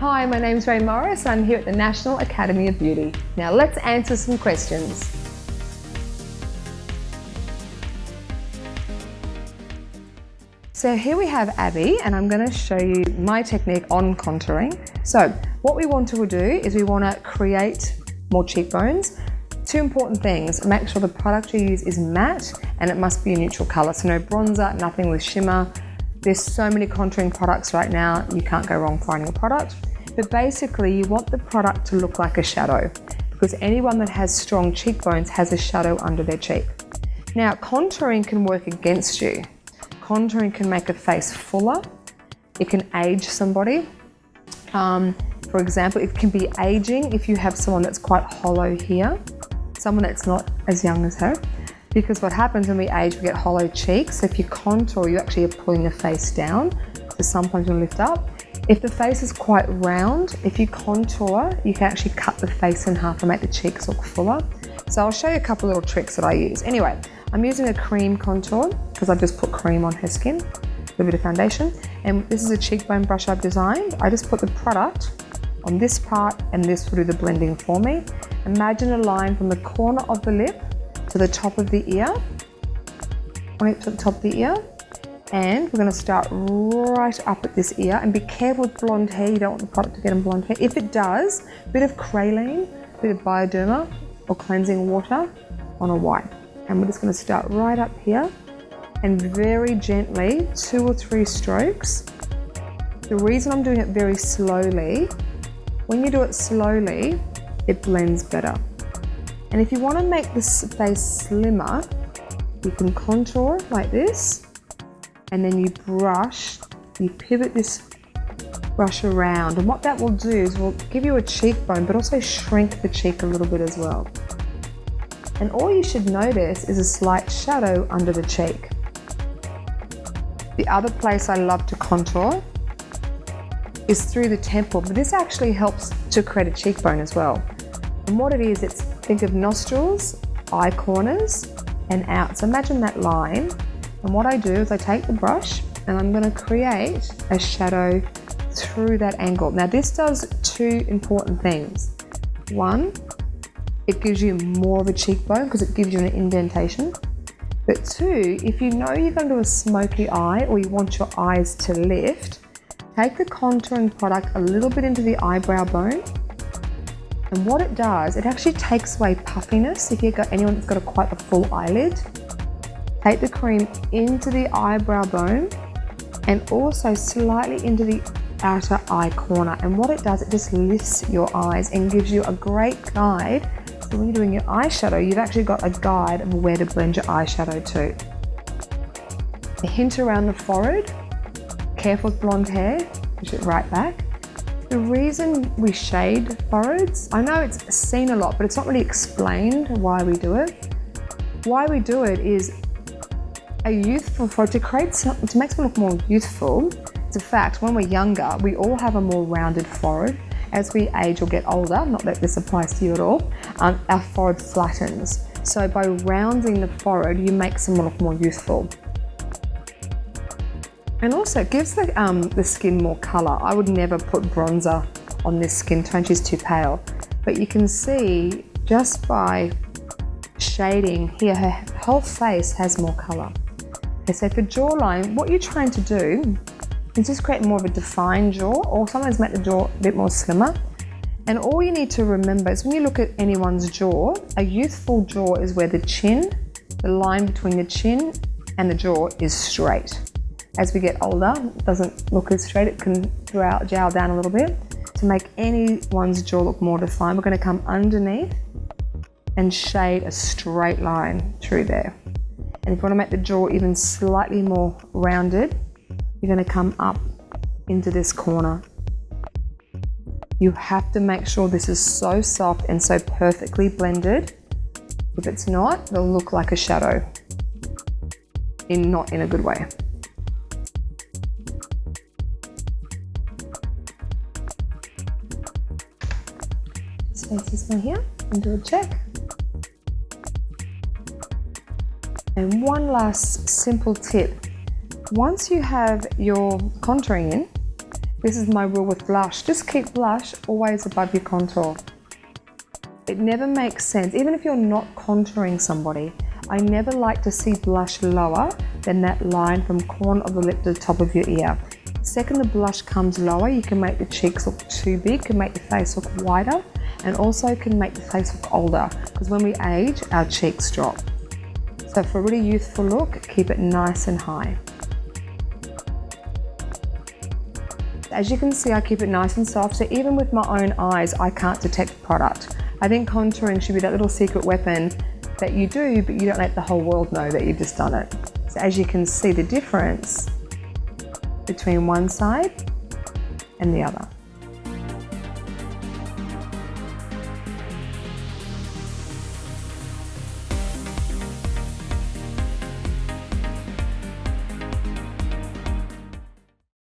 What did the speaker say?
Hi, my name's Rae Morris. I'm here at the National Academy of Beauty. Now let's answer some questions. So here we have Abby, and I'm going to show you my technique on contouring. So what we want to do is we want to create more cheekbones. Two important things: make sure the product you use is matte and it must be a neutral color. So no bronzer, nothing with shimmer. There's so many contouring products right now, you can't go wrong finding a product. But basically you want the product to look like a shadow, because anyone that has strong cheekbones has a shadow under their cheek. Now contouring can work against you. Contouring can make a face fuller. It can age somebody. For example, it can be aging if you have someone that's quite hollow here, someone that's not as young as her. Because what happens when we age, we get hollow cheeks. So if you contour, you actually are pulling the face down. So sometimes you'll lift up. If the face is quite round, if you contour, you can actually cut the face in half and make the cheeks look fuller. So I'll show you a couple little tricks that I use. Anyway, I'm using a cream contour because I've just put cream on her skin, a little bit of foundation. And this is a cheekbone brush I've designed. I just put the product on this part and this will do the blending for me. Imagine a line from the corner of the lip to the top of the ear, right to the top of the ear. And we're going to start right up at this ear, and be careful with blonde hair. You don't want the product to get in blonde hair. If it does, a bit of Praline, a bit of Bioderma or cleansing water on a white. And we're just going to start right up here and very gently, 2 or 3 strokes. The reason I'm doing it very slowly, when you do it slowly, it blends better. And if you want to make this face slimmer, you can contour like this. And then you brush, you pivot this brush around. And what that will do is will give you a cheekbone, but also shrink the cheek a little bit as well. And all you should notice is a slight shadow under the cheek. The other place I love to contour is through the temple, but this actually helps to create a cheekbone as well. And what it is, think of nostrils, eye corners, and out. So imagine that line. And what I do is I take the brush and I'm going to create a shadow through that angle. Now this does 2 important things. 1, it gives you more of a cheekbone because it gives you an indentation. But 2, if you know you're going to do a smoky eye or you want your eyes to lift, take the contouring product a little bit into the eyebrow bone. And what it does, it actually takes away puffiness. If you've got anyone that's got quite a full eyelid, take the cream into the eyebrow bone and also slightly into the outer eye corner. And what it does, it just lifts your eyes and gives you a great guide. So when you're doing your eyeshadow, you've actually got a guide of where to blend your eyeshadow to. A hint around the forehead. Careful with blonde hair, push it right back. The reason we shade foreheads, I know it's seen a lot, but it's not really explained why we do it. Why we do it is a youthful forehead, to make someone look more youthful. It's a fact, when we're younger, we all have a more rounded forehead. As we age or get older, not that this applies to you at all, our forehead flattens. So by rounding the forehead, you make someone look more youthful. And also it gives the skin more color. I would never put bronzer on this skin tone, she's too pale. But you can see just by shading here, her whole face has more color. Okay, so for jawline, what you're trying to do is just create more of a defined jaw, or sometimes make the jaw a bit more slimmer. And all you need to remember is when you look at anyone's jaw, a youthful jaw is where the chin, the line between the chin and the jaw is straight. As we get older, it doesn't look as straight, it can jowl down a little bit. To make anyone's jaw look more defined, we're going to come underneath and shade a straight line through there. And if you want to make the jaw even slightly more rounded, you're going to come up into this corner. You have to make sure this is so soft and so perfectly blended. If it's not, it'll look like a shadow, not in a good way. Just face this one here and do a check. And one last simple tip. Once you have your contouring in, This is my rule with blush. Just keep blush always above your contour. It never makes sense, even if you're not contouring somebody, I never like to see blush lower than that line from corner of the lip to the top of your ear. The second the blush comes lower, you can make the cheeks look too big, can make the face look wider, and also can make the face look older, because when we age, our cheeks drop. So for a really youthful look, keep it nice and high. As you can see, I keep it nice and soft, so even with my own eyes, I can't detect product. I think contouring should be that little secret weapon that you do, but you don't let the whole world know that you've just done it. So as you can see the difference between one side and the other.